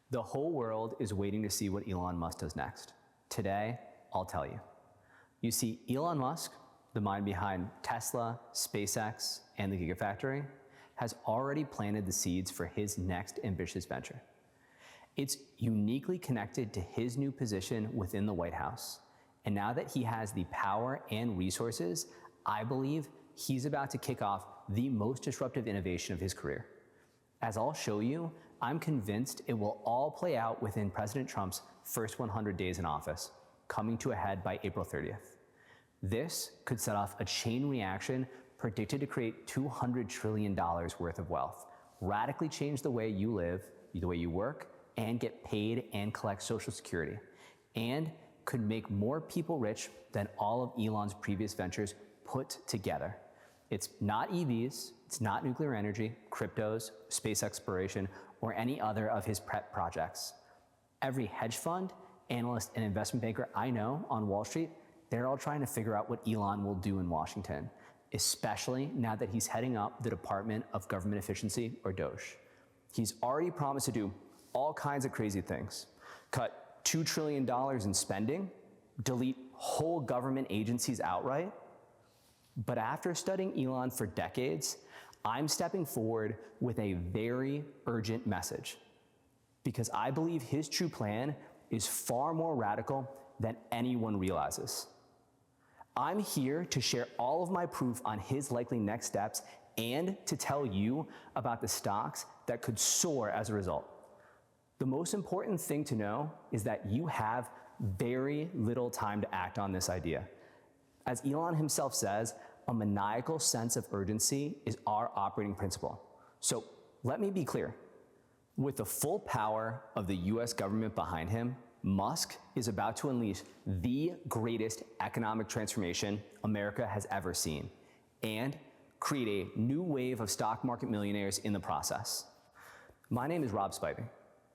The whole world is waiting to see what Elon Musk does next. Today, I'll tell you. You see, Elon Musk, the mind behind Tesla, SpaceX, and the Gigafactory, has already planted the seeds for his next ambitious venture. It's uniquely connected to his new position within the White House. And now that he has the power and resources, I believe he's about to kick off the most disruptive innovation of his career. As I'll show you, I'm convinced it will all play out within President Trump's first 100 days in office, coming to a head by April 30th. This could set off a chain reaction predicted to create $200 trillion worth of wealth, radically change the way you live, the way you work, and get paid and collect Social Security, and could make more people rich than all of Elon's previous ventures put together. It's not EVs, it's not nuclear energy, cryptos, space exploration, or any other of his pet projects. Every hedge fund, analyst, and investment banker I know on Wall Street, they're all trying to figure out what Elon will do in Washington, especially now that he's heading up the Department of Government Efficiency, or DOGE. He's already promised to do all kinds of crazy things. Cut $2 trillion in spending, delete whole government agencies outright. But after studying Elon for decades, I'm stepping forward with a very urgent message, because I believe his true plan is far more radical than anyone realizes. I'm here to share all of my proof on his likely next steps and to tell you about the stocks that could soar as a result. The most important thing to know is that you have very little time to act on this idea. As Elon himself says, a maniacal sense of urgency is our operating principle. So let me be clear. With the full power of the US government behind him, Musk is about to unleash the greatest economic transformation America has ever seen, and create a new wave of stock market millionaires in the process. My name is Rob Spivey.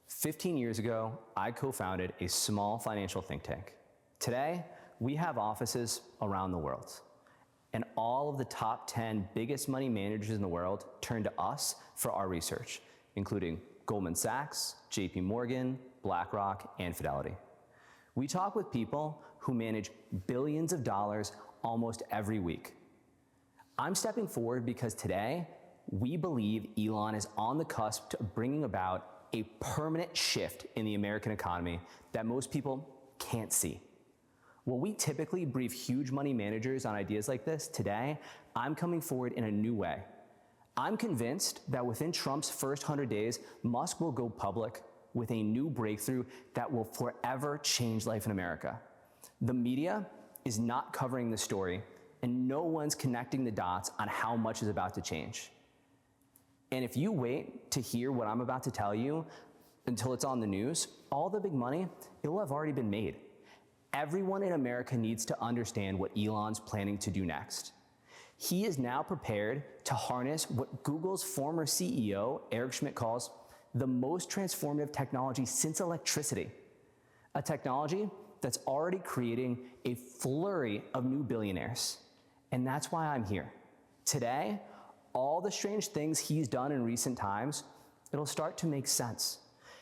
15 years ago, I co-founded a small financial think tank. Today, we have offices around the world. And all of the top 10 biggest money managers in the world turn to us for our research, including Goldman Sachs, JPMorgan, BlackRock, and Fidelity. We talk with people who manage billions of dollars almost every week. I'm stepping forward because today, we believe Elon is on the cusp to bringing about a permanent shift in the American economy that most people can't see. While we typically brief huge money managers on ideas like this, today, I'm coming forward in a new way. I'm convinced that within Trump's first 100 days, Musk will go public with a new breakthrough that will forever change life in America. The media is not covering the story, and no one's connecting the dots on how much is about to change. And if you wait to hear what I'm about to tell you until it's on the news, all the big money, it will have already been made. Everyone in America needs to understand what Elon's planning to do next. He is now prepared to harness what Google's former CEO, Eric Schmidt, calls the most transformative technology since electricity, a technology that's already creating a flurry of new billionaires. And that's why I'm here. Today, all the strange things he's done in recent times, it'll start to make sense.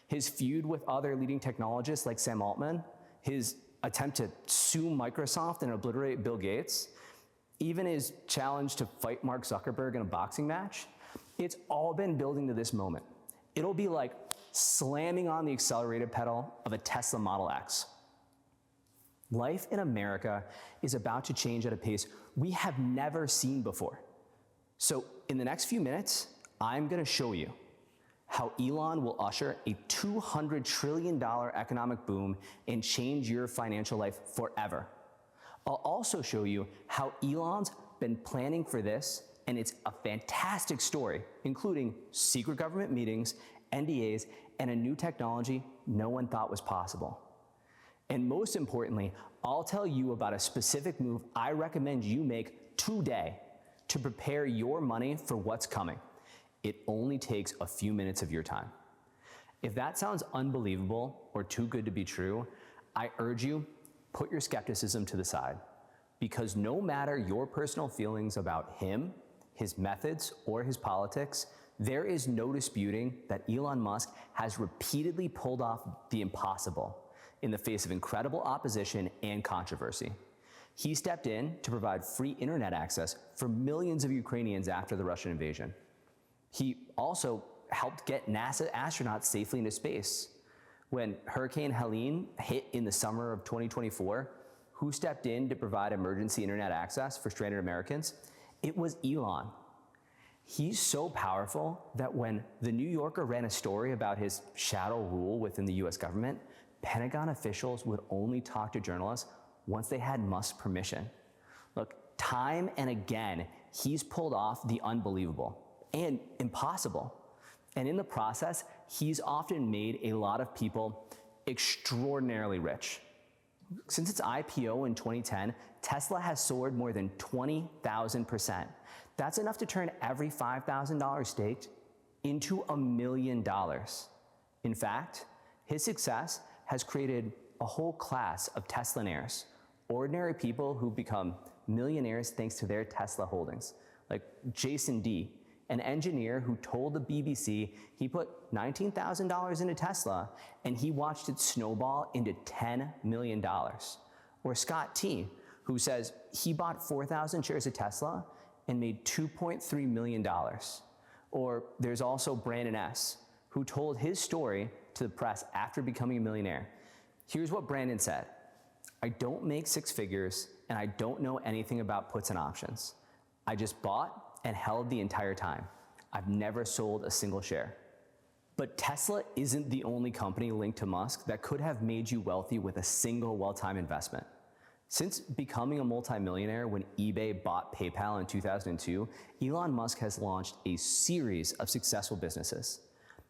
His feud with other leading technologists like Sam Altman, his attempt to sue Microsoft and obliterate Bill Gates, even his challenge to fight Mark Zuckerberg in a boxing match, it's all been building to this moment. It'll be like slamming on the accelerator pedal of a Tesla Model X. Life in America is about to change at a pace we have never seen before. So in the next few minutes, I'm gonna show you how Elon will usher a $200 trillion economic boom and change your financial life forever. I'll also show you how Elon's been planning for this, and it's a fantastic story, including secret government meetings, NDAs, and a new technology no one thought was possible. And most importantly, I'll tell you about a specific move I recommend you make today to prepare your money for what's coming. It only takes a few minutes of your time. If that sounds unbelievable or too good to be true, I urge you, put your skepticism to the side, because no matter your personal feelings about him, his methods, or his politics, there is no disputing that Elon Musk has repeatedly pulled off the impossible in the face of incredible opposition and controversy. He stepped in to provide free internet access for millions of Ukrainians after the Russian invasion. He also helped get NASA astronauts safely into space. When Hurricane Helene hit in the summer of 2024, who stepped in to provide emergency internet access for stranded Americans? It was Elon. He's so powerful that when The New Yorker ran a story about his shadow rule within the US government, Pentagon officials would only talk to journalists once they had Musk's permission. Look, time and again, he's pulled off the unbelievable and impossible. And in the process, he's often made a lot of people extraordinarily rich. Since its IPO in 2010, Tesla has soared more than 20,000%. That's enough to turn every $5,000 staked into $1 million. In fact, his success has created a whole class of Teslaionaires, ordinary people who become millionaires thanks to their Tesla holdings, like Jason D., an engineer who told the BBC he put $19,000 into Tesla and he watched it snowball into $10 million. Or Scott T., who says he bought 4,000 shares of Tesla and made $2.3 million. Or there's also Brandon S., who told his story to the press after becoming a millionaire. Here's what Brandon said: "I don't make six figures and I don't know anything about puts and options. I just bought and held the entire time. I've never sold a single share." But Tesla isn't the only company linked to Musk that could have made you wealthy with a single well-timed investment. Since becoming a multimillionaire when eBay bought PayPal in 2002, Elon Musk has launched a series of successful businesses.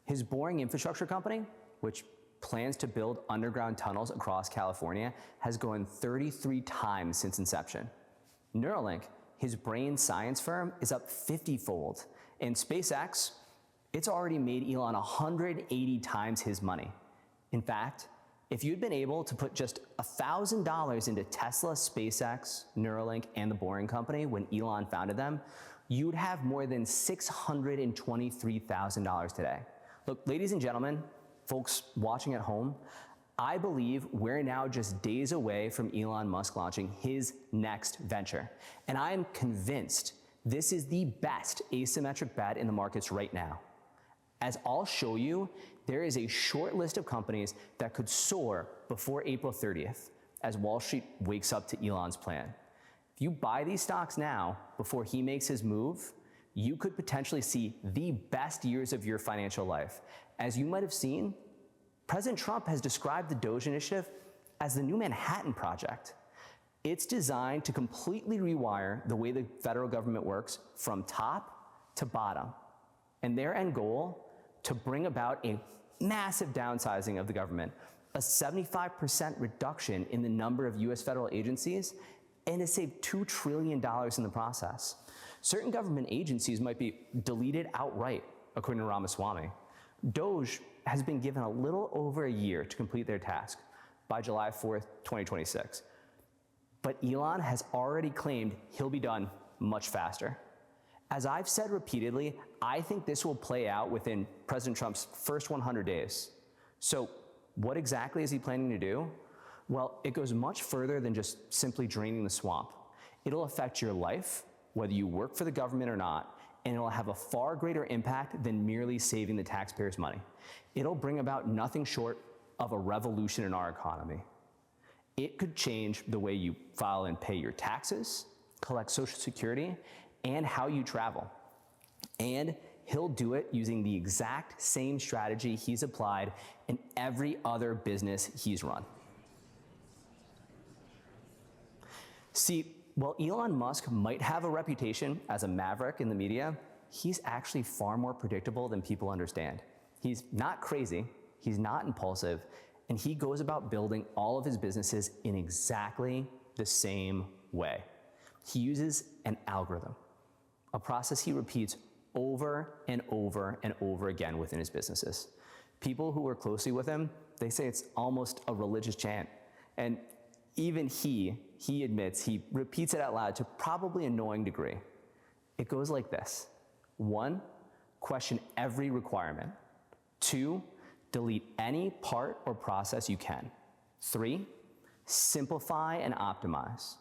His Boring Infrastructure company, which plans to build underground tunnels across California, has grown 33 times since inception. Neuralink, his brain science firm, is up 50-fold. And SpaceX, it's already made Elon 180 times his money. In fact, if you'd been able to put just $1,000 into Tesla, SpaceX, Neuralink, and the Boring Company when Elon founded them, you'd have more than $623,000 today. Look, ladies and gentlemen, folks watching at home, I believe we're now just days away from Elon Musk launching his next venture. And I am convinced this is the best asymmetric bet in the markets right now. As I'll show you, there is a short list of companies that could soar before April 30th as Wall Street wakes up to Elon's plan. If you buy these stocks now before he makes his move, you could potentially see the best years of your financial life. As you might have seen, President Trump has described the DOGE initiative as the new Manhattan Project. It's designed to completely rewire the way the federal government works from top to bottom. And their end goal, to bring about a massive downsizing of the government, a 75% reduction in the number of US federal agencies, and to save $2 trillion in the process. Certain government agencies might be deleted outright, according to Ramaswamy. DOGE has been given a little over a year to complete their task, by July 4th, 2026. But Elon has already claimed he'll be done much faster. As I've said repeatedly, I think this will play out within President Trump's first 100 days. So what exactly is he planning to do? Well, it goes much further than just simply draining the swamp. It'll affect your life, whether you work for the government or not, and it'll have a far greater impact than merely saving the taxpayers' money. It'll bring about nothing short of a revolution in our economy. It could change the way you file and pay your taxes, collect Social Security, and how you travel. And he'll do it using the exact same strategy he's applied in every other business he's run. See, while Elon Musk might have a reputation as a maverick in the media, he's actually far more predictable than people understand. He's not crazy, he's not impulsive, and he goes about building all of his businesses in exactly the same way. He uses an algorithm, a process he repeats over and over and over again within his businesses. People who work closely with him, they say it's almost a religious chant. And even he admits he repeats it out loud to probably an annoying degree. It goes like this. 1, question every requirement. 2, delete any part or process you can. 3, simplify and optimize.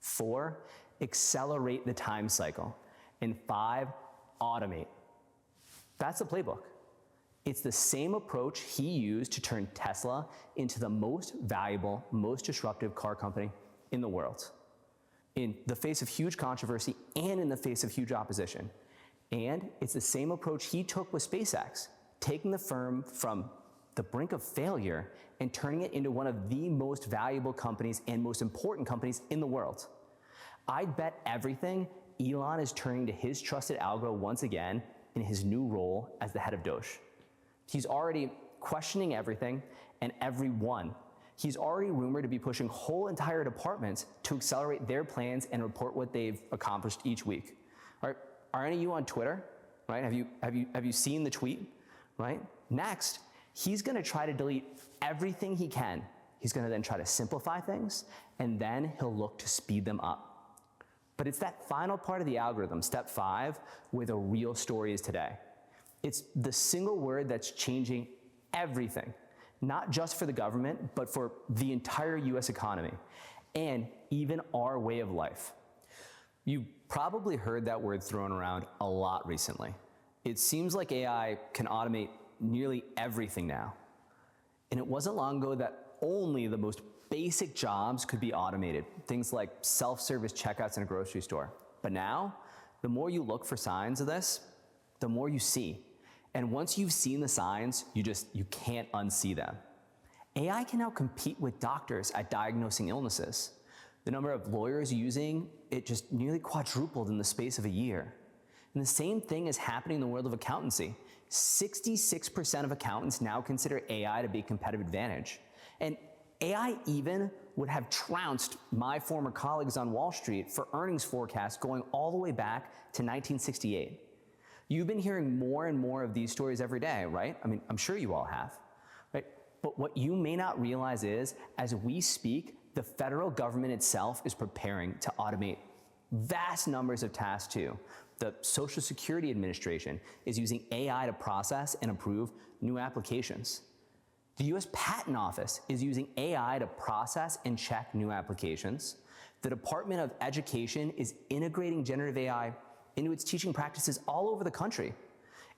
4, accelerate the time cycle. And 5, automate. That's the playbook. It's the same approach he used to turn Tesla into the most valuable, most disruptive car company in the world, in the face of huge controversy and in the face of huge opposition. And it's the same approach he took with SpaceX, taking the firm from the brink of failure and turning it into one of the most valuable companies and most important companies in the world. I'd bet everything Elon is turning to his trusted algo once again in his new role as the head of DOGE. He's already questioning everything and everyone. He's already rumored to be pushing whole entire departments to accelerate their plans and report what they've accomplished each week. Are any of you on Twitter? Right? Have you seen the tweet? Right? Next, he's going to try to delete everything he can. He's going to then try to simplify things, and then he'll look to speed them up. But it's that final part of the algorithm, step 5, where the real story is today. It's the single word that's changing everything, not just for the government, but for the entire US economy, and even our way of life. You've probably heard that word thrown around a lot recently. It seems like AI can automate nearly everything now. And it wasn't long ago that only the most basic jobs could be automated, things like self-service checkouts in a grocery store. But now, the more you look for signs of this, the more you see. And once you've seen the signs, you can't unsee them. AI can now compete with doctors at diagnosing illnesses. The number of lawyers using it just nearly quadrupled in the space of a year. And the same thing is happening in the world of accountancy. 66% of accountants now consider AI to be a competitive advantage. And AI even would have trounced my former colleagues on Wall Street for earnings forecasts going all the way back to 1968. You've been hearing more and more of these stories every day, right? I mean, I'm sure you all have, right? But what you may not realize is, as we speak, the federal government itself is preparing to automate vast numbers of tasks too. The Social Security Administration is using AI to process and approve new applications. The US Patent Office is using AI to process and check new applications. The Department of Education is integrating generative AI into its teaching practices all over the country.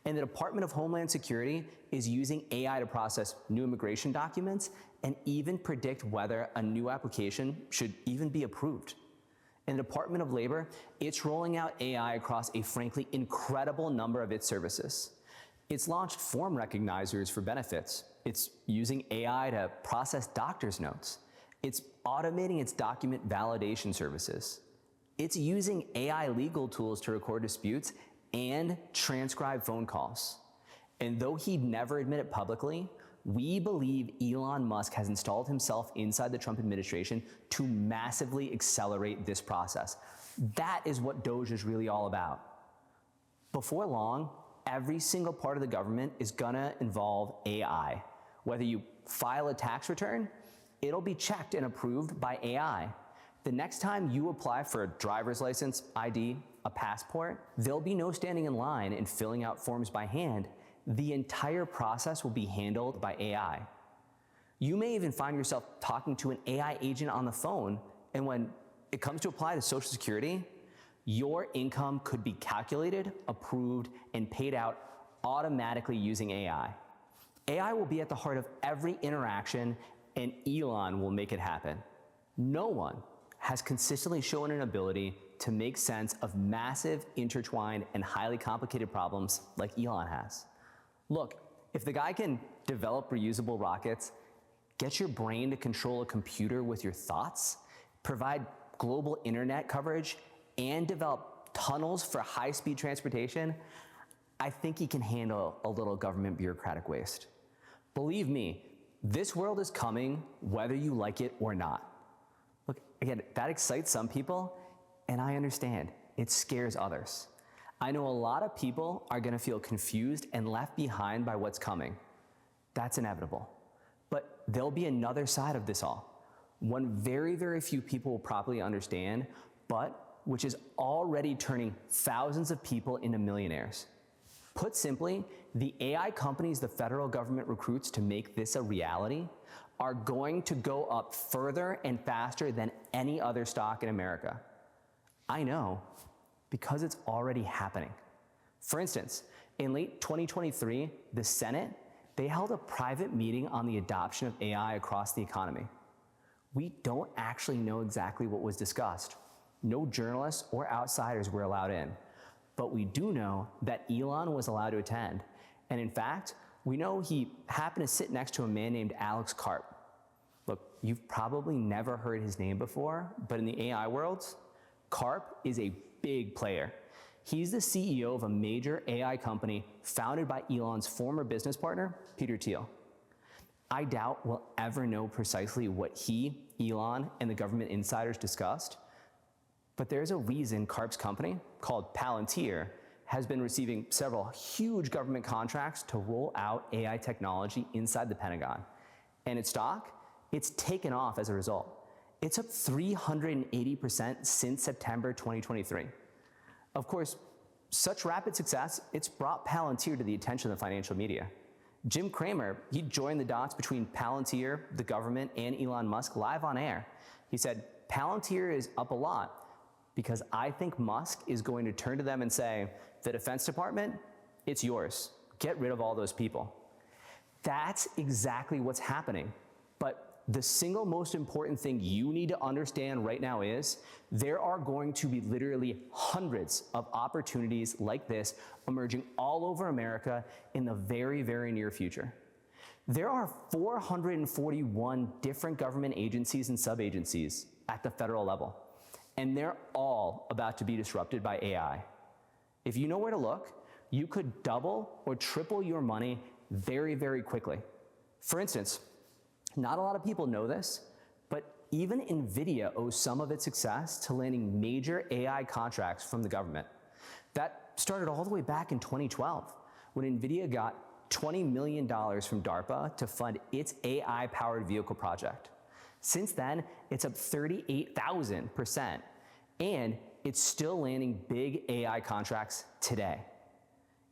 And the Department of Homeland Security is using AI to process new immigration documents and even predict whether a new application should even be approved. In the Department of Labor, it's rolling out AI across a frankly incredible number of its services. It's launched form recognizers for benefits. It's using AI to process doctor's notes. It's automating its document validation services. It's using AI legal tools to record disputes and transcribe phone calls. And though he'd never admit it publicly, we believe Elon Musk has installed himself inside the Trump administration to massively accelerate this process. That is what DOGE is really all about. Before long, every single part of the government is gonna involve AI. Whether you file a tax return, it'll be checked and approved by AI. The next time you apply for a driver's license, ID, a passport, there'll be no standing in line and filling out forms by hand. The entire process will be handled by AI. You may even find yourself talking to an AI agent on the phone, and when it comes to apply to Social Security, your income could be calculated, approved, and paid out automatically using AI. AI will be at the heart of every interaction, and Elon will make it happen. No one has consistently shown an ability to make sense of massive, intertwined, and highly complicated problems like Elon has. Look, if the guy can develop reusable rockets, get your brain to control a computer with your thoughts, provide global internet coverage, and develop tunnels for high-speed transportation, I think he can handle a little government bureaucratic waste. Believe me, this world is coming whether you like it or not. Look, again, that excites some people, and I understand. It scares others. I know a lot of people are gonna feel confused and left behind by what's coming. That's inevitable. But there'll be another side of this all. One very, very few people will probably understand, but which is already turning thousands of people into millionaires. Put simply, the AI companies the federal government recruits to make this a reality are going to go up further and faster than any other stock in America. I know, because it's already happening. For instance, in late 2023, the Senate, they held a private meeting on the adoption of AI across the economy. We don't actually know exactly what was discussed. No journalists or outsiders were allowed in. But we do know that Elon was allowed to attend. And in fact, we know he happened to sit next to a man named Alex Karp. Look, you've probably never heard his name before, but in the AI world, Karp is a big player. He's the CEO of a major AI company founded by Elon's former business partner, Peter Thiel. I doubt we'll ever know precisely what he, Elon, and the government insiders discussed, but there's a reason Karp's company, called Palantir, has been receiving several huge government contracts to roll out AI technology inside the Pentagon. And its stock, it's taken off as a result. It's up 380% since September 2023. Of course, such rapid success, it's brought Palantir to the attention of the financial media. Jim Cramer, he joined the dots between Palantir, the government, and Elon Musk live on air. He said, Palantir is up a lot because I think Musk is going to turn to them and say, the Defense Department, it's yours. Get rid of all those people. That's exactly what's happening. But the single most important thing you need to understand right now is there are going to be literally hundreds of opportunities like this emerging all over America in the very, very near future. There are 441 different government agencies and sub-agencies at the federal level, and they're all about to be disrupted by AI. If you know where to look, you could double or triple your money very, very quickly. For instance, not a lot of people know this, but even NVIDIA owes some of its success to landing major AI contracts from the government. That started all the way back in 2012, when NVIDIA got $20 million from DARPA to fund its AI-powered vehicle project. Since then, it's up 38,000%, and it's still landing big AI contracts today.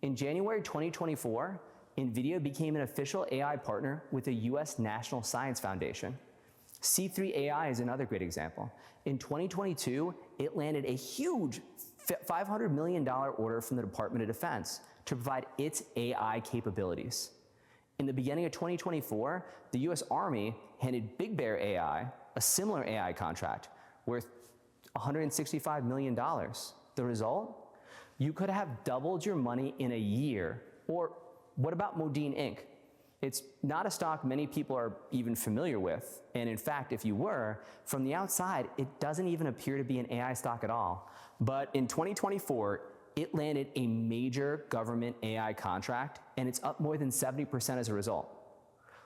In January 2024, NVIDIA became an official AI partner with the US National Science Foundation. C3 AI is another great example. In 2022, it landed a huge $500 million order from the Department of Defense to provide its AI capabilities. In the beginning of 2024, the US Army handed Big Bear AI a similar AI contract worth $165 million. The result? You could have doubled your money in a year. Or what about Modine Inc.? It's not a stock many people are even familiar with. And in fact, if you were, from the outside, it doesn't even appear to be an AI stock at all. But in 2024, it landed a major government AI contract, and it's up more than 70% as a result.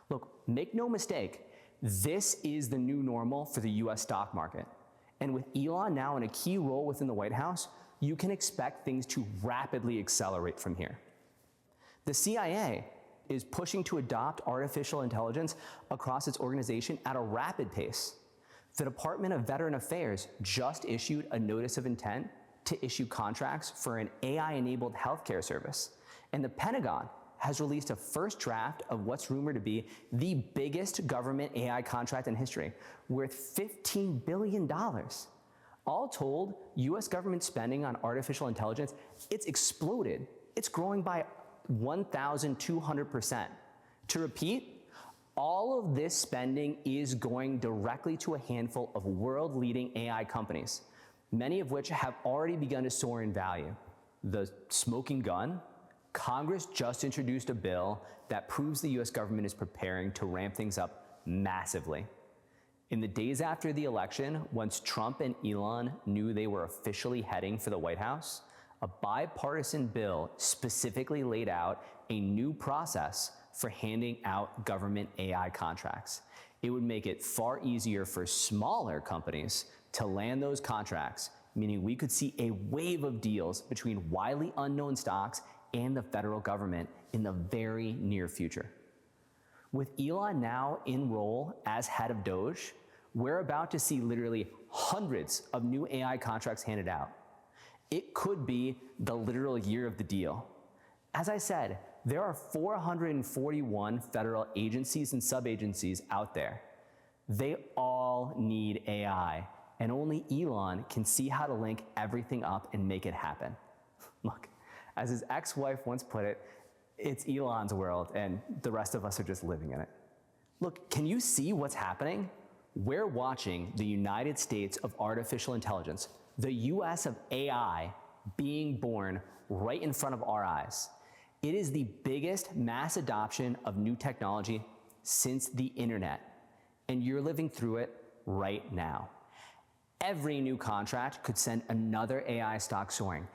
Look, make no mistake, this is the new normal for the US stock market. And with Elon now in a key role within the White House, you can expect things to rapidly accelerate from here. The CIA is pushing to adopt artificial intelligence across its organization at a rapid pace. The Department of Veteran Affairs just issued a notice of intent to issue contracts for an AI-enabled healthcare service. And the Pentagon has released a first draft of what's rumored to be the biggest government AI contract in history, worth $15 billion. All told, US government spending on artificial intelligence, it's exploded. It's growing by 1,200%. To repeat, all of this spending is going directly to a handful of world-leading AI companies, many of which have already begun to soar in value. The smoking gun, Congress just introduced a bill that proves the US government is preparing to ramp things up massively. In the days after the election, once Trump and Elon knew they were officially heading for the White House, a bipartisan bill specifically laid out a new process for handing out government AI contracts. It would make it far easier for smaller companies to land those contracts, meaning we could see a wave of deals between widely unknown stocks and the federal government in the very near future. With Elon now in role as head of DOGE, we're about to see literally hundreds of new AI contracts handed out. It could be the literal year of the deal. As I said, there are 441 federal agencies and sub-agencies out there. They all need AI, and only Elon can see how to link everything up and make it happen. Look, as his ex-wife once put it, it's Elon's world, and the rest of us are just living in it. Look, can you see what's happening? We're watching the United States of artificial intelligence, the US of AI, being born right in front of our eyes. It is the biggest mass adoption of new technology since the internet, and you're living through it right now. Every new contract could send another AI stock soaring.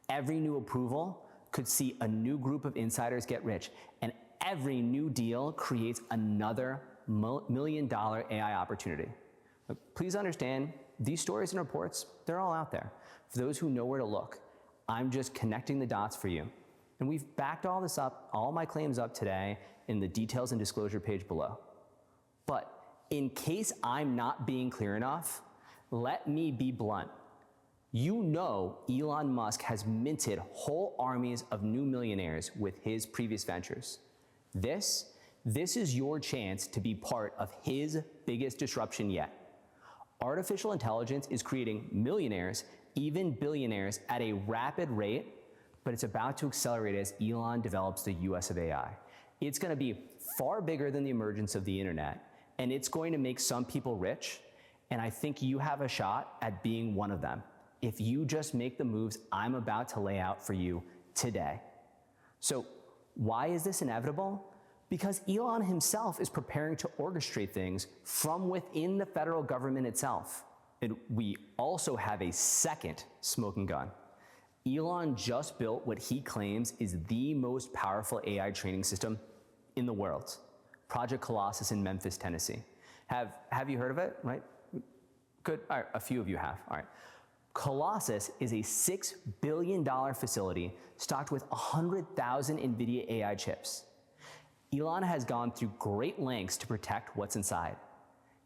Every new approval could see a new group of insiders get rich, and every new deal creates another million-dollar AI opportunity. Look, please understand, these stories and reports, they're all out there. For those who know where to look, I'm just connecting the dots for you. And we've backed all this up, all my claims up today in the details and disclosure page below. But in case I'm not being clear enough, let me be blunt. You know Elon Musk has minted whole armies of new millionaires with his previous ventures. This is your chance to be part of his biggest disruption yet. Artificial intelligence is creating millionaires, even billionaires, at a rapid rate, but it's about to accelerate as Elon develops the US of AI. It's going to be far bigger than the emergence of the internet, and it's going to make some people rich, and I think you have a shot at being one of them if you just make the moves I'm about to lay out for you today. So why is this inevitable? Because Elon himself is preparing to orchestrate things from within the federal government itself. And we also have a second smoking gun. Elon just built what he claims is the most powerful AI training system in the world, Project Colossus in Memphis, Tennessee. Have you heard of it, right? Good, all right, a few of you have, all right. Colossus is a $6 billion facility stocked with 100,000 NVIDIA AI chips. Elon has gone through great lengths to protect what's inside.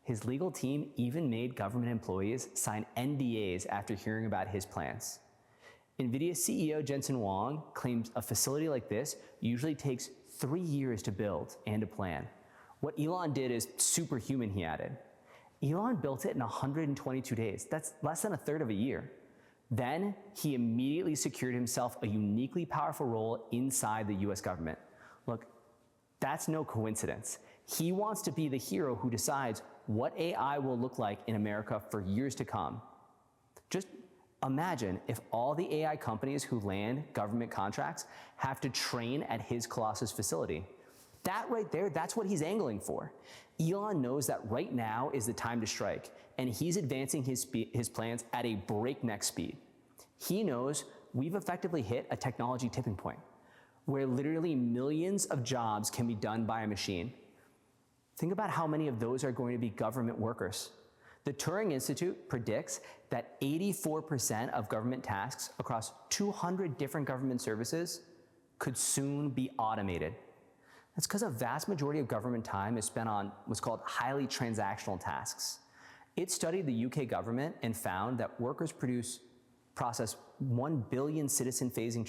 His legal team even made government employees sign NDAs after hearing about his plans. NVIDIA CEO Jensen Huang claims a facility like this usually takes 3 years to build and to plan. What Elon did is superhuman, he added. Elon built it in 122 days. That's less than a third of a year. Then he immediately secured himself a uniquely powerful role inside the US government. Look, that's no coincidence. He wants to be the hero who decides what AI will look like in America for years to come. Just imagine if all the AI companies who land government contracts have to train at his Colossus facility. That right there, that's what he's angling for. Elon knows that right now is the time to strike, and he's advancing his plans at a breakneck speed. He knows we've effectively hit a technology tipping point where literally millions of jobs can be done by a machine. Think about how many of those are going to be government workers. The Turing Institute predicts that 84% of government tasks across 200 different government services could soon be automated. That's because a vast majority of government time is spent on what's called highly transactional tasks. It studied the UK government and found that workers process 1 billion citizen-facing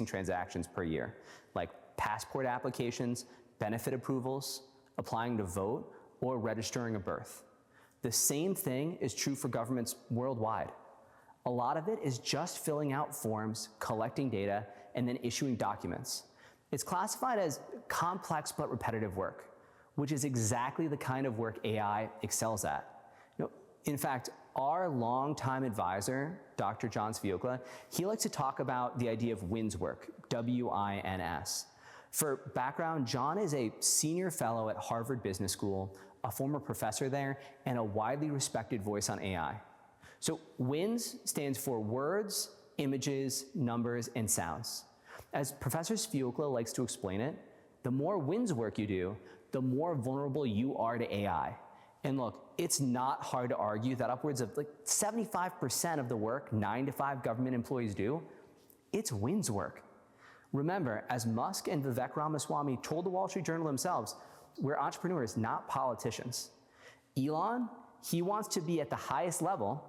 transactions per year, like passport applications, benefit approvals, applying to vote, or registering a birth. The same thing is true for governments worldwide. A lot of it is just filling out forms, collecting data, and then issuing documents. It's classified as complex but repetitive work, which is exactly the kind of work AI excels at. In fact, our longtime advisor, Dr. John Sviokla, he likes to talk about the idea of WINS work, W-I-N-S. For background, John is a senior fellow at Harvard Business School, a former professor there, and a widely respected voice on AI. So WINS stands for words, images, numbers, and sounds. As Professor Sviokla likes to explain it, the more WINS work you do, the more vulnerable you are to AI. And look, it's not hard to argue that upwards of 75% of the work 9 to 5 government employees do, it's WINS work. Remember, as Musk and Vivek Ramaswamy told the Wall Street Journal themselves, we're entrepreneurs, not politicians. Elon, he wants to be at the highest level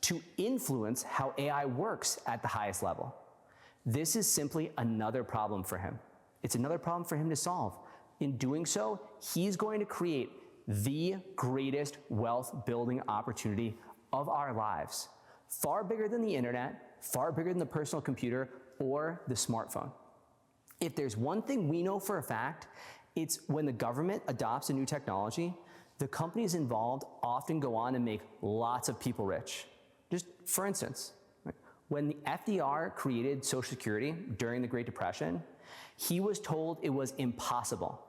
to influence how AI works at the highest level. This is simply another problem for him. It's another problem for him to solve. In doing so, he's going to create the greatest wealth building opportunity of our lives. Far bigger than the internet, far bigger than the personal computer or the smartphone. If there's one thing we know for a fact, it's when the government adopts a new technology, the companies involved often go on and make lots of people rich. Just for instance, when the FDR created Social Security during the Great Depression, he was told it was impossible.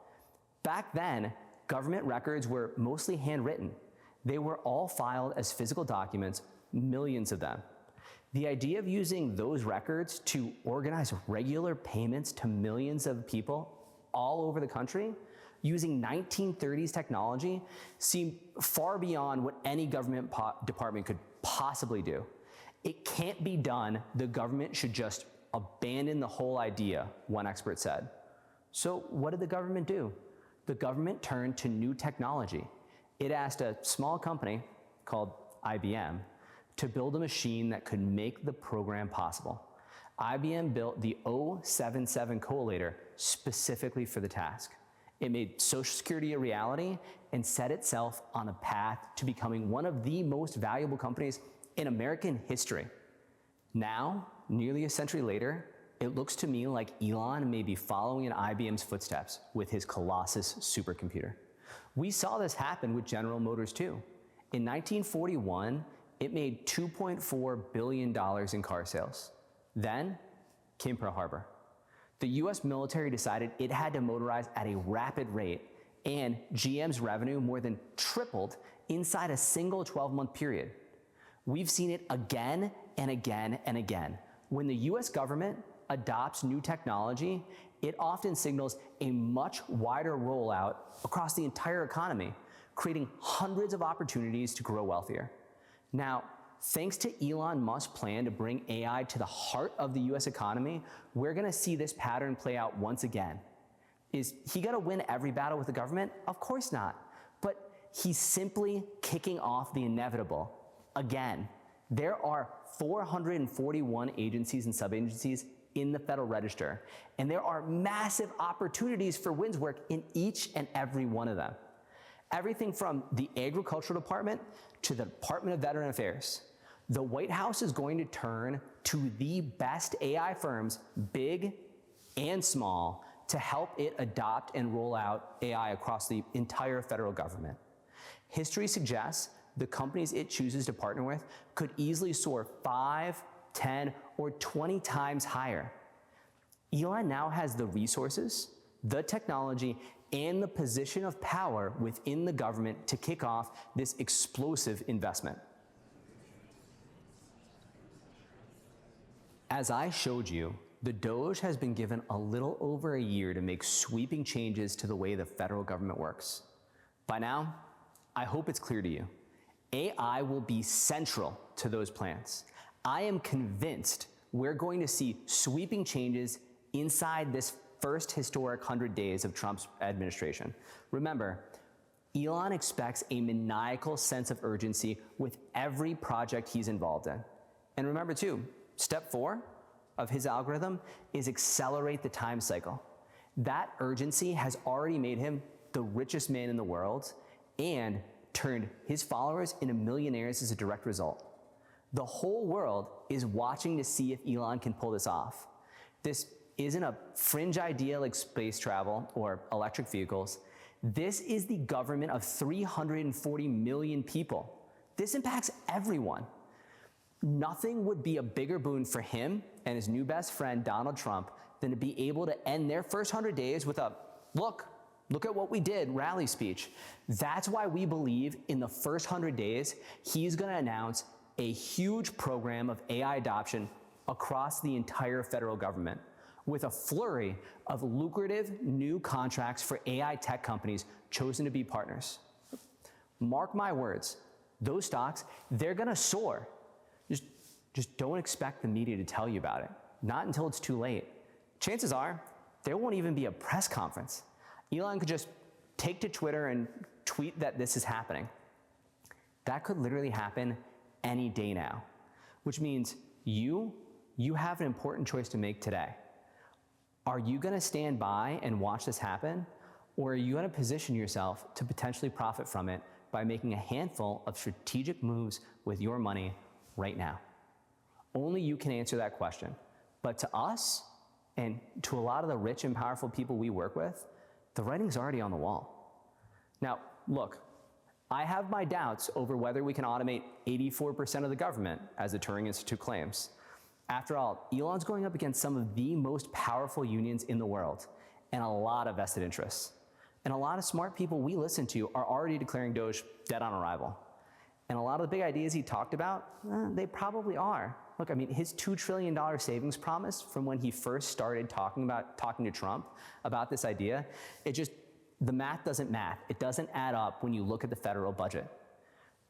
Back then, government records were mostly handwritten. They were all filed as physical documents, millions of them. The idea of using those records to organize regular payments to millions of people all over the country using 1930s technology seemed far beyond what any government department could possibly do. It can't be done. The government should just abandon the whole idea, one expert said. So what did the government do? The government turned to new technology. It asked a small company called IBM to build a machine that could make the program possible. IBM built the 077 collator specifically for the task. It made Social Security a reality and set itself on a path to becoming one of the most valuable companies in American history. Now, nearly a century later, it looks to me like Elon may be following in IBM's footsteps with his Colossus supercomputer. We saw this happen with General Motors too. In 1941, it made $2.4 billion in car sales. Then came Pearl Harbor. The US military decided it had to motorize at a rapid rate, and GM's revenue more than tripled inside a single 12-month period. We've seen it again and again and again. When the US government adopts new technology, it often signals a much wider rollout across the entire economy, creating hundreds of opportunities to grow wealthier. Now, thanks to Elon Musk's plan to bring AI to the heart of the US economy, we're gonna see this pattern play out once again. Is he gonna win every battle with the government? Of course not. But he's simply kicking off the inevitable again. There are 441 agencies and sub-agencies in the Federal Register, and there are massive opportunities for wins work in each and every one of them. Everything from the Agricultural Department to the Department of Veteran Affairs. The White House is going to turn to the best AI firms, big and small, to help it adopt and roll out AI across the entire federal government. History suggests the companies it chooses to partner with could easily soar 5, 10, or 20 times higher. Elon now has the resources, the technology, and the position of power within the government to kick off this explosive investment. As I showed you, the DOGE has been given a little over a year to make sweeping changes to the way the federal government works. By now, I hope it's clear to you. AI will be central to those plans. I am convinced we're going to see sweeping changes inside this first historic 100 days of Trump's administration. Remember, Elon expects a maniacal sense of urgency with every project he's involved in. And remember too, step 4 of his algorithm is accelerate the time cycle. That urgency has already made him the richest man in the world and turned his followers into millionaires as a direct result. The whole world is watching to see if Elon can pull this off. This isn't a fringe idea like space travel or electric vehicles. This is the government of 340 million people. This impacts everyone. Nothing would be a bigger boon for him and his new best friend, Donald Trump, than to be able to end their first 100 days with a, look at what we did rally speech. That's why we believe in the first 100 days, he's gonna announce a huge program of AI adoption across the entire federal government, with a flurry of lucrative new contracts for AI tech companies chosen to be partners. Mark my words, those stocks, they're gonna soar. Just don't expect the media to tell you about it, not until it's too late. Chances are, there won't even be a press conference. Elon could just take to Twitter and tweet that this is happening. That could literally happen any day now, which means you have an important choice to make today. Are you gonna stand by and watch this happen? Or are you gonna position yourself to potentially profit from it by making a handful of strategic moves with your money right now? Only you can answer that question. But to us, and to a lot of the rich and powerful people we work with, the writing's already on the wall. Now, look, I have my doubts over whether we can automate 84% of the government, as the Turing Institute claims. After all, Elon's going up against some of the most powerful unions in the world, and a lot of vested interests. And a lot of smart people we listen to are already declaring DOGE dead on arrival. And a lot of the big ideas he talked about, they probably are. Look, I mean, his $2 trillion savings promise from when he first started talking to Trump about this idea, the math doesn't math. It doesn't add up when you look at the federal budget.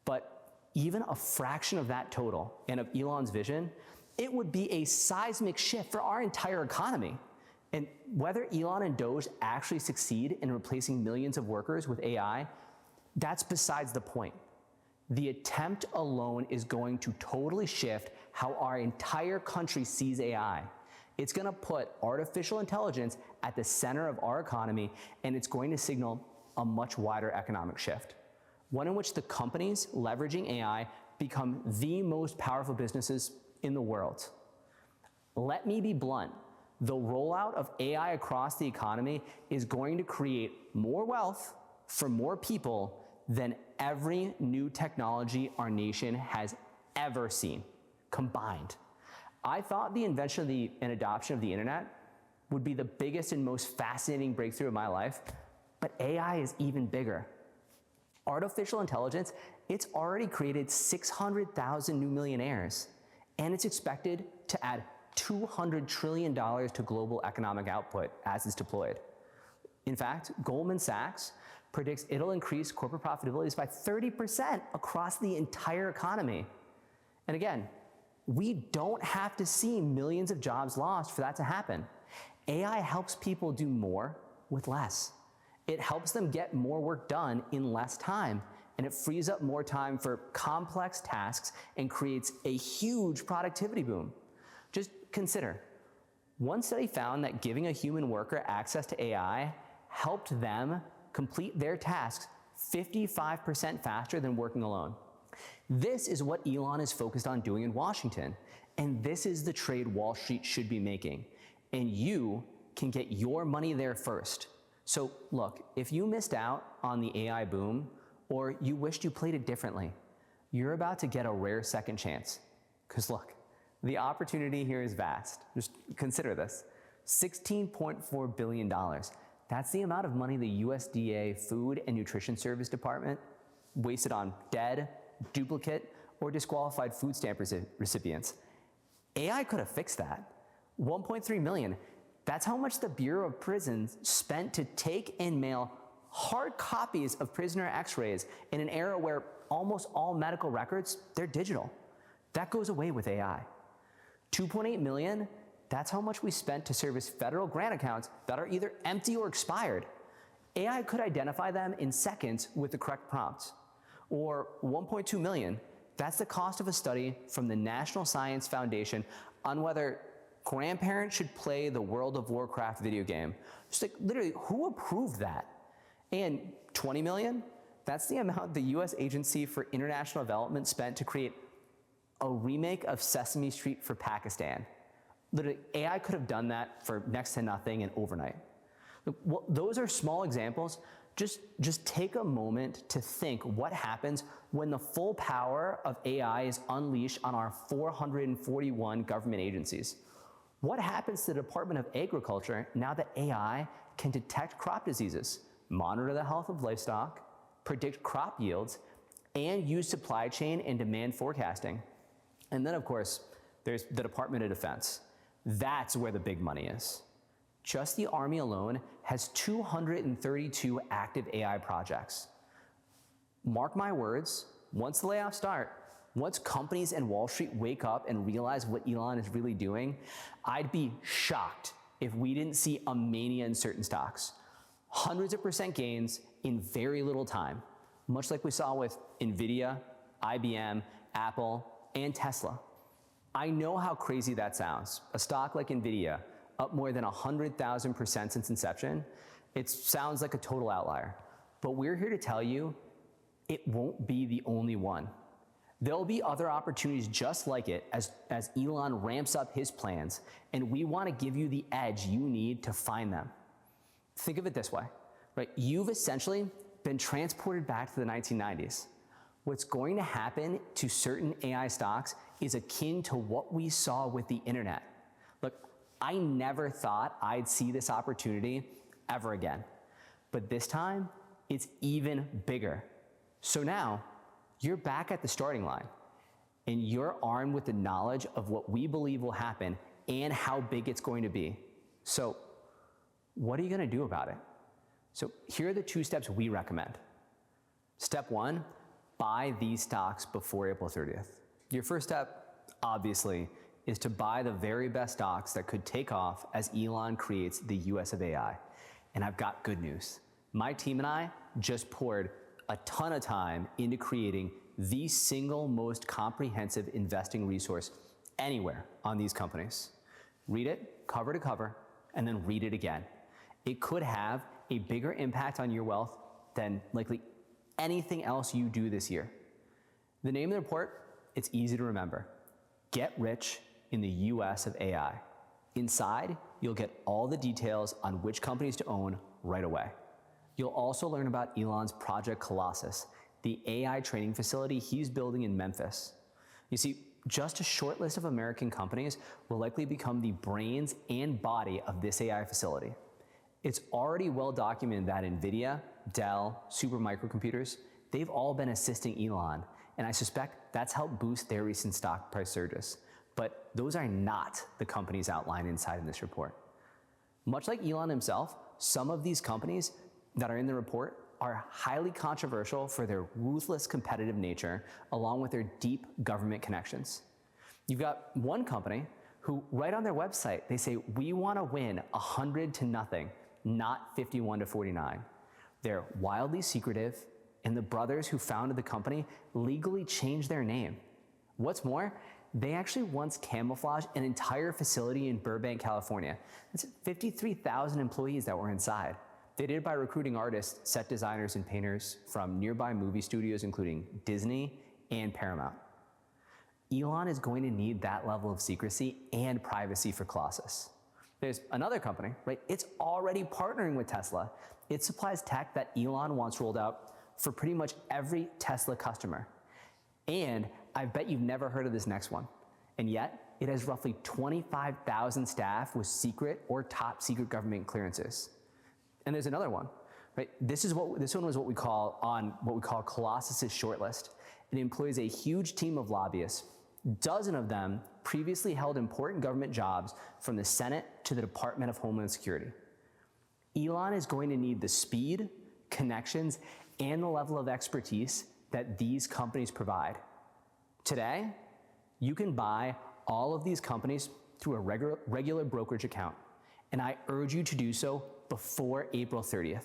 But even a fraction of that total and of Elon's vision, it would be a seismic shift for our entire economy. And whether Elon and DOGE actually succeed in replacing millions of workers with AI, that's besides the point. The attempt alone is going to totally shift how our entire country sees AI. It's gonna put artificial intelligence at the center of our economy, and it's going to signal a much wider economic shift. One in which the companies leveraging AI become the most powerful businesses in the world. Let me be blunt. The rollout of AI across the economy is going to create more wealth for more people than every new technology our nation has ever seen, combined. I thought the invention and adoption of the internet would be the biggest and most fascinating breakthrough of my life, but AI is even bigger. Artificial intelligence, it's already created 600,000 new millionaires, and it's expected to add $200 trillion to global economic output as it's deployed. In fact, Goldman Sachs predicts it'll increase corporate profitabilities by 30% across the entire economy. And again, we don't have to see millions of jobs lost for that to happen. AI helps people do more with less. It helps them get more work done in less time, and it frees up more time for complex tasks and creates a huge productivity boom. Just consider, one study found that giving a human worker access to AI helped them complete their tasks 55% faster than working alone. This is what Elon is focused on doing in Washington, and this is the trade Wall Street should be making, and you can get your money there first. So look, if you missed out on the AI boom, or you wished you played it differently, you're about to get a rare second chance. Because look, the opportunity here is vast. Just consider this, $16.4 billion. That's the amount of money the USDA Food and Nutrition Service Department wasted on dead, duplicate, or disqualified food stamp recipients. AI could have fixed that. 1.3 million. That's how much the Bureau of Prisons spent to take and mail hard copies of prisoner x-rays in an era where almost all medical records, they're digital. That goes away with AI. 2.8 million, that's how much we spent to service federal grant accounts that are either empty or expired. AI could identify them in seconds with the correct prompts. Or 1.2 million, that's the cost of a study from the National Science Foundation on whether grandparents should play the World of Warcraft video game. Just like, literally, who approved that? And 20 million, that's the amount the US Agency for International Development spent to create a remake of Sesame Street for Pakistan. Literally, AI could have done that for next to nothing and overnight. Well, those are small examples. Just take a moment to think what happens when the full power of AI is unleashed on our 441 government agencies. What happens to the Department of Agriculture now that AI can detect crop diseases, monitor the health of livestock, predict crop yields, and use supply chain and demand forecasting? And then, of course, there's the Department of Defense. That's where the big money is. Just the Army alone has 232 active AI projects. Mark my words, once the layoffs start, once companies and Wall Street wake up and realize what Elon is really doing, I'd be shocked if we didn't see a mania in certain stocks. Hundreds of % gains in very little time, much like we saw with NVIDIA, IBM, Apple, and Tesla. I know how crazy that sounds. A stock like NVIDIA, up more than 100,000% since inception, it sounds like a total outlier. But we're here to tell you, it won't be the only one. There'll be other opportunities just like it as Elon ramps up his plans, and we want to give you the edge you need to find them. Think of it this way, right? You've essentially been transported back to the 1990s. What's going to happen to certain AI stocks is akin to what we saw with the internet. Look, I never thought I'd see this opportunity ever again, but this time it's even bigger. So now, you're back at the starting line, and you're armed with the knowledge of what we believe will happen and how big it's going to be. So what are you going to do about it? So here are the 2 steps we recommend. Step 1, buy these stocks before April 30th. Your first step, obviously, is to buy the very best stocks that could take off as Elon creates the US of AI. And I've got good news. My team and I just poured a ton of time into creating the single most comprehensive investing resource anywhere on these companies. Read it cover to cover, and then read it again. It could have a bigger impact on your wealth than likely anything else you do this year. The name of the report, it's easy to remember. Get Rich in the US of AI. Inside, you'll get all the details on which companies to own right away. You'll also learn about Elon's Project Colossus, the AI training facility he's building in Memphis. You see, just a short list of American companies will likely become the brains and body of this AI facility. It's already well documented that NVIDIA, Dell, Supermicrocomputers, they've all been assisting Elon, and I suspect that's helped boost their recent stock price surges. But those are not the companies outlined inside in this report. Much like Elon himself, some of these companies that are in the report are highly controversial for their ruthless competitive nature, along with their deep government connections. You've got one company who, right on their website, they say, we want to win 100-0, not 51-49. They're wildly secretive, and the brothers who founded the company legally changed their name. What's more, they actually once camouflaged an entire facility in Burbank, California. That's 53,000 employees that were inside. They did it by recruiting artists, set designers, and painters from nearby movie studios, including Disney and Paramount. Elon is going to need that level of secrecy and privacy for Colossus. There's another company, right? It's already partnering with Tesla. It supplies tech that Elon wants rolled out for pretty much every Tesla customer. And I bet you've never heard of this next one. And yet, it has roughly 25,000 staff with secret or top secret government clearances. And there's another one, right? This one was what we call Colossus's shortlist. It employs a huge team of lobbyists. A dozen of them previously held important government jobs from the Senate to the Department of Homeland Security. Elon is going to need the speed, connections, and the level of expertise that these companies provide. Today, you can buy all of these companies through a regular brokerage account, and I urge you to do so before April 30th.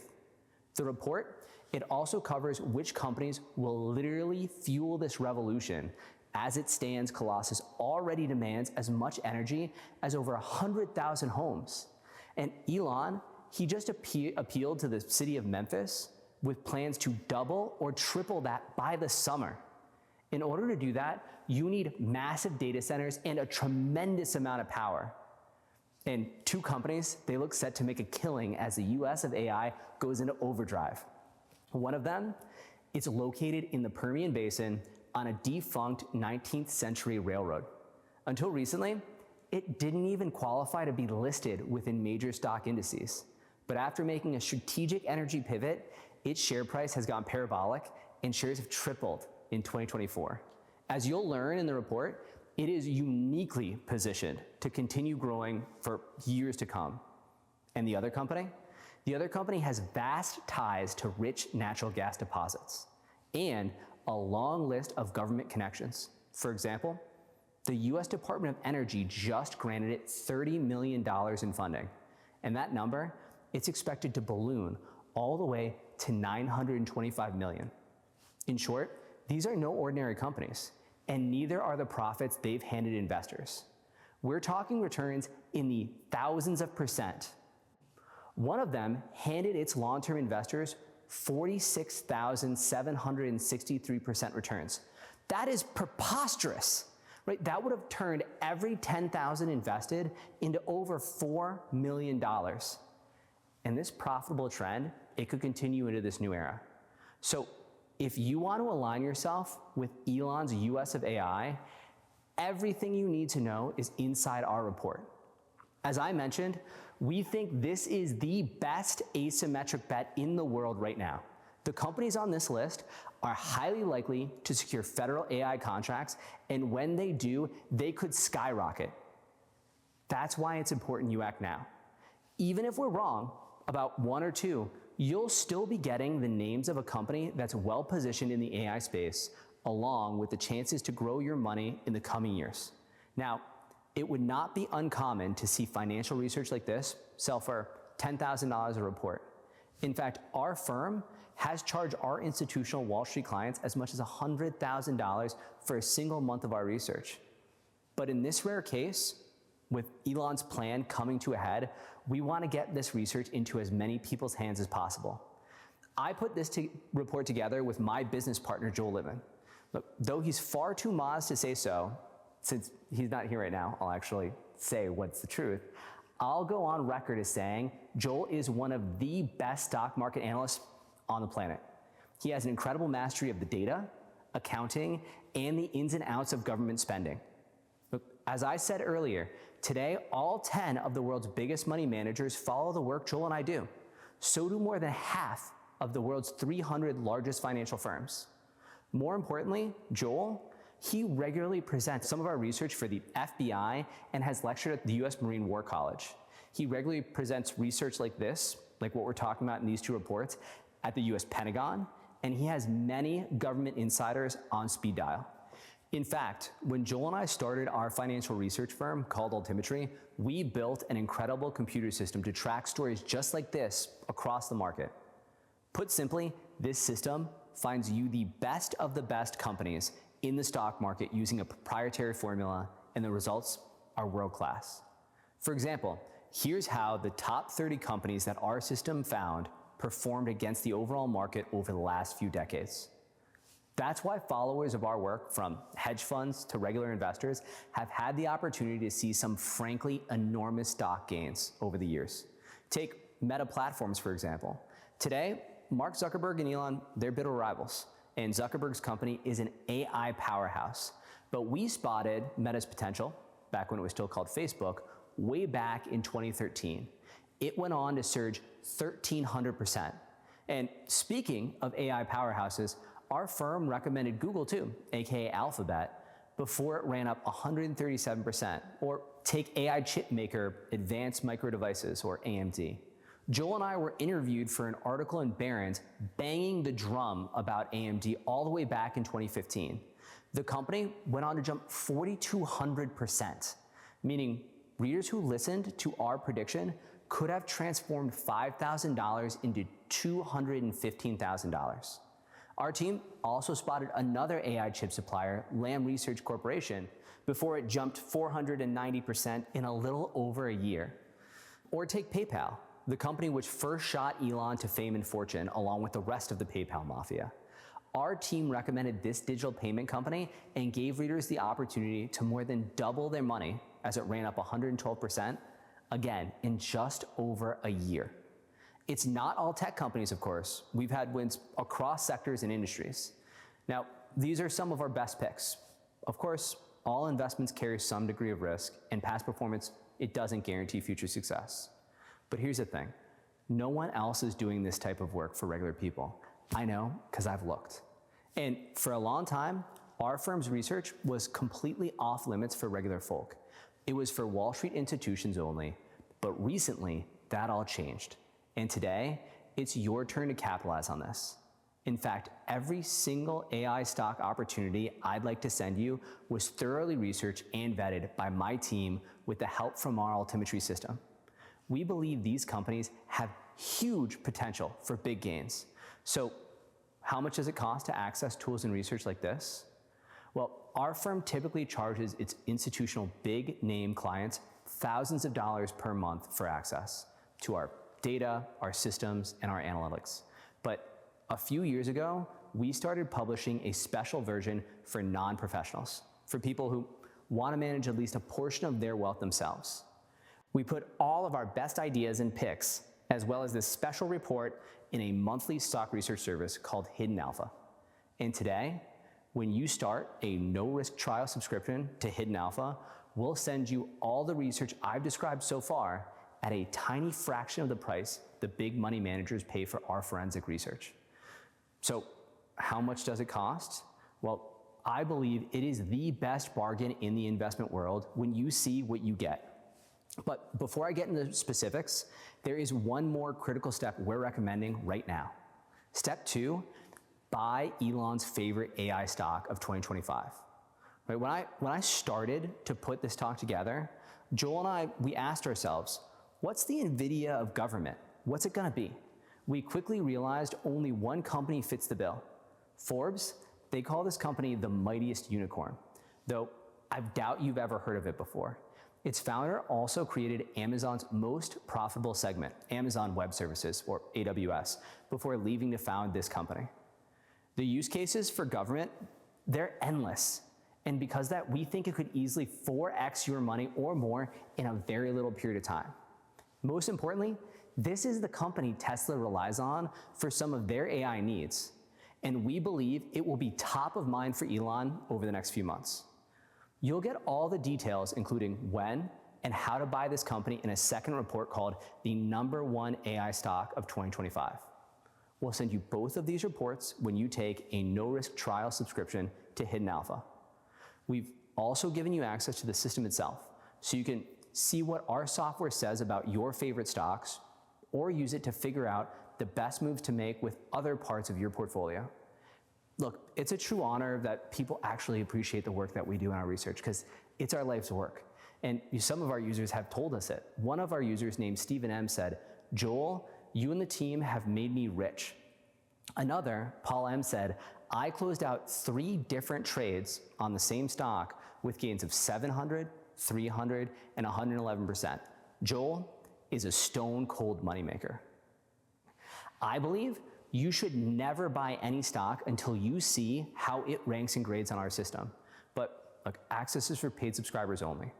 The report, it also covers which companies will literally fuel this revolution. As it stands, Colossus already demands as much energy as over 100,000 homes. And Elon, he just appealed to the city of Memphis with plans to double or triple that by the summer. In order to do that, you need massive data centers and a tremendous amount of power. And 2 companies, they look set to make a killing as the US of AI goes into overdrive. One of them, it's located in the Permian Basin on a defunct 19th century railroad. Until recently, it didn't even qualify to be listed within major stock indices. But after making a strategic energy pivot, its share price has gone parabolic and shares have tripled in 2024. As you'll learn in the report, it is uniquely positioned to continue growing for years to come. And the other company? The other company has vast ties to rich natural gas deposits and a long list of government connections. For example, the US Department of Energy just granted it $30 million in funding. And that number, it's expected to balloon all the way to $925 million. In short, these are no ordinary companies, and neither are the profits they've handed investors. We're talking returns in the thousands of percent. One of them handed its long-term investors 46,763% returns. That is preposterous, right? That would have turned every 10,000 invested into over $4 million. And this profitable trend, it could continue into this new era. So if you want to align yourself with Elon's US of AI, everything you need to know is inside our report. As I mentioned, we think this is the best asymmetric bet in the world right now. The companies on this list are highly likely to secure federal AI contracts, and when they do, they could skyrocket. That's why it's important you act now. Even if we're wrong about one or two, you'll still be getting the names of a company that's well positioned in the AI space, along with the chances to grow your money in the coming years. Now, it would not be uncommon to see financial research like this sell for $10,000 a report. In fact, our firm has charged our institutional Wall Street clients as much as $100,000 for a single month of our research. But in this rare case, with Elon's plan coming to a head, we want to get this research into as many people's hands as possible. I put this report together with my business partner, Joel Lippman. Look, though he's far too modest to say so, since he's not here right now, I'll actually say what's the truth. I'll go on record as saying Joel is one of the best stock market analysts on the planet. He has an incredible mastery of the data, accounting, and the ins and outs of government spending. Look, as I said earlier, today all 10 of the world's biggest money managers follow the work Joel and I do. So do more than half of the world's 300 largest financial firms. More importantly, Joel, he regularly presents some of our research for the FBI and has lectured at the US Marine War College. He regularly presents research like this, like what we're talking about in these two reports, at the US Pentagon, and he has many government insiders on speed dial. In fact, when Joel and I started our financial research firm called Altimetry, we built an incredible computer system to track stories just like this across the market. Put simply, this system finds you the best of the best companies in the stock market using a proprietary formula, and the results are world-class. For example, here's how the top 30 companies that our system found performed against the overall market over the last few decades. That's why followers of our work, from hedge funds to regular investors, have had the opportunity to see some frankly enormous stock gains over the years. Take Meta Platforms, for example. Today, Mark Zuckerberg and Elon, they're bitter rivals, and Zuckerberg's company is an AI powerhouse. But we spotted Meta's potential, back when it was still called Facebook, way back in 2013. It went on to surge 1,300%. And speaking of AI powerhouses, our firm recommended Google too, aka Alphabet, before it ran up 137%. Or take AI chip maker Advanced Micro Devices, or AMD. Joel and I were interviewed for an article in Barron's banging the drum about AMD all the way back in 2015. The company went on to jump 4,200%, meaning readers who listened to our prediction could have transformed $5,000 into $215,000. Our team also spotted another AI chip supplier, Lam Research Corporation, before it jumped 490% in a little over a year. Or take PayPal, the company which first shot Elon to fame and fortune, along with the rest of the PayPal mafia. Our team recommended this digital payment company and gave readers the opportunity to more than double their money as it ran up 112%, again, in just over a year. It's not all tech companies, of course. We've had wins across sectors and industries. Now, these are some of our best picks. Of course, all investments carry some degree of risk, and past performance, it doesn't guarantee future success. But here's the thing. No one else is doing this type of work for regular people. I know, because I've looked. And for a long time, our firm's research was completely off limits for regular folk. It was for Wall Street institutions only. But recently, that all changed. And today, it's your turn to capitalize on this. In fact, every single AI stock opportunity I'd like to send you was thoroughly researched and vetted by my team with the help from our Altimetry system. We believe these companies have huge potential for big gains. So How much does it cost to access tools and research like this? Well, our firm typically charges its institutional big name clients thousands of dollars per month for access to our data, our systems, and our analytics. But a few years ago, we started publishing a special version for non-professionals, for people who want to manage at least a portion of their wealth themselves. We put all of our best ideas and picks, as well as this special report, in a monthly stock research service called Hidden Alpha. And today, when you start a no-risk trial subscription to Hidden Alpha, we'll send you all the research I've described so far at a tiny fraction of the price the big money managers pay for our forensic research. So how much does it cost? Well, I believe it is the best bargain in the investment world when you see what you get. But before I get into specifics, there is one more critical step we're recommending right now. Step 2, buy Elon's favorite AI stock of 2025. Right, when I started to put this talk together, Joel and I, we asked ourselves, what's the NVIDIA of government? What's it gonna be? We quickly realized only one company fits the bill. Forbes, they call this company the mightiest unicorn, though I doubt you've ever heard of it before. Its founder also created Amazon's most profitable segment, Amazon Web Services, or AWS, before leaving to found this company. The use cases for government, they're endless. And because of that, we think it could easily 4x your money or more in a very little period of time. Most importantly, this is the company Tesla relies on for some of their AI needs. And we believe it will be top of mind for Elon over the next few months. You'll get all the details, including when and how to buy this company, in a second report called the #1 AI stock of 2025. We'll send you both of these reports when you take a no-risk trial subscription to Hidden Alpha. We've also given you access to the system itself, so you can see what our software says about your favorite stocks, or use it to figure out the best moves to make with other parts of your portfolio. Look, it's a true honor that people actually appreciate the work that we do in our research, because it's our life's work. And some of our users have told us it. One of our users named Stephen M said, "Joel, you and the team have made me rich." Another, Paul M, said, "I closed out 3 different trades on the same stock with gains of 700, 300, and 111%. Joel is a stone cold moneymaker." I believe you should never buy any stock until you see how it ranks and grades on our system. But look, access is for paid subscribers only,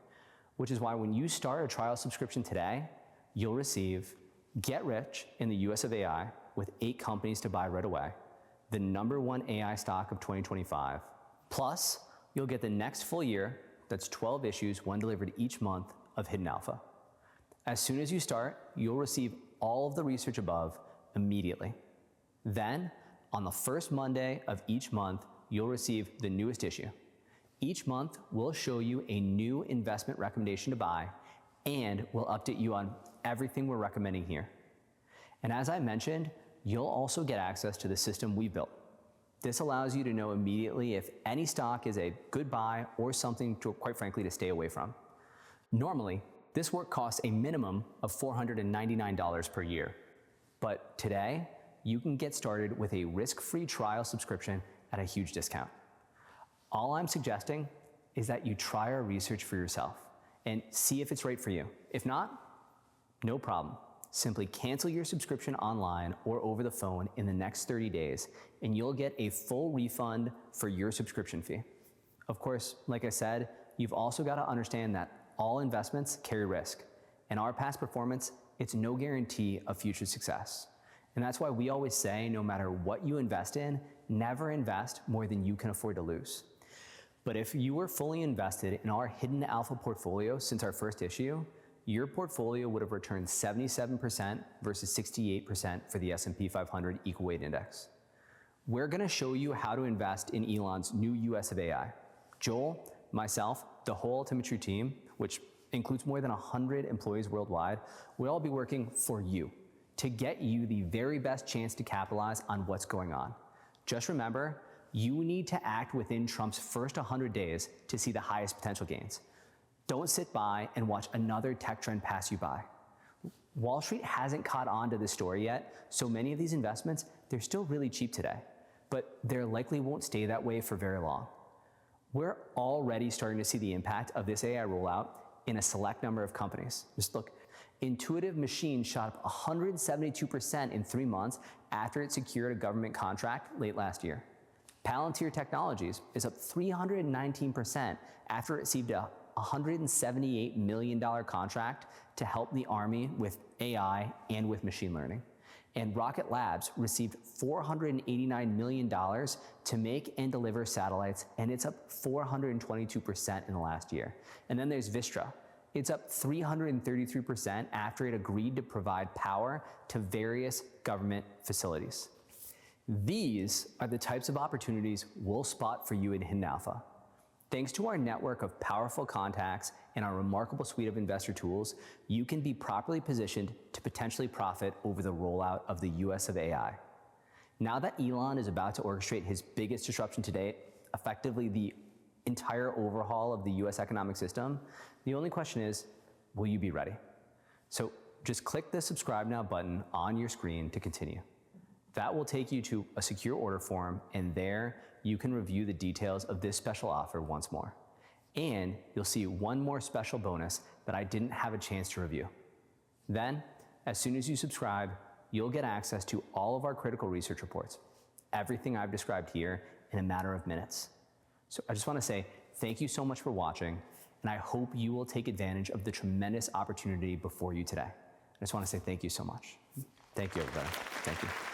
which is why when you start a trial subscription today, you'll receive Get Rich in the US of AI with 8 companies to buy right away, the #1 AI stock of 2025. Plus, you'll get the next full year, that's 12 issues, one delivered each month, of Hidden Alpha. As soon as you start, you'll receive all of the research above immediately. Then, on the first Monday of each month, you'll receive the newest issue. Each month, we'll show you a new investment recommendation to buy, and we'll update you on everything we're recommending here. And as I mentioned, you'll also get access to the system we built. This allows you to know immediately if any stock is a good buy or something, to, quite frankly, to stay away from. Normally, this work costs a minimum of $499 per year. But today, you can get started with a risk-free trial subscription at a huge discount. All I'm suggesting is that you try our research for yourself and see if it's right for you. If not, no problem. Simply cancel your subscription online or over the phone in the next 30 days, and you'll get a full refund for your subscription fee. Of course, like I said, you've also got to understand that all investments carry risk, and our past performance, it's no guarantee of future success. And that's why we always say, no matter what you invest in, never invest more than you can afford to lose. But if you were fully invested in our Hidden Alpha portfolio since our first issue, your portfolio would have returned 77% versus 68% for the S&P 500 Equal Weight Index. We're gonna show you how to invest in Elon's new US of AI. Joel, myself, the whole Altimetry team, which includes more than 100 employees worldwide, will all be working for you to get you the very best chance to capitalize on what's going on. Just remember, you need to act within Trump's first 100 days to see the highest potential gains. Don't sit by and watch another tech trend pass you by. Wall Street hasn't caught on to this story yet, so many of these investments, they're still really cheap today. but there likely won't stay that way for very long. We're already starting to see the impact of this AI rollout in a select number of companies. Just look, Intuitive Machines shot up 172% in 3 months after it secured a government contract late last year. Palantir Technologies is up 319% after it received a $178 million contract to help the Army with AI and with machine learning. And Rocket Labs received $489 million to make and deliver satellites, and it's up 422% in the last year. And then there's Vistra. It's up 333% after it agreed to provide power to various government facilities. These are the types of opportunities we'll spot for you in Hidden Alpha. Thanks to our network of powerful contacts and our remarkable suite of investor tools, you can be properly positioned to potentially profit over the rollout of the US of AI. Now that Elon is about to orchestrate his biggest disruption to date, effectively the entire overhaul of the US economic system, the only question is, will you be ready? So just click the subscribe now button on your screen to continue. That will take you to a secure order form, and there you can review the details of this special offer once more. And you'll see one more special bonus that I didn't have a chance to review. Then, as soon as you subscribe, you'll get access to all of our critical research reports, everything I've described here, in a matter of minutes. So I just want to say thank you so much for watching, and I hope you will take advantage of the tremendous opportunity before you today. I just want to say thank you so much. Thank you, everybody. Thank you.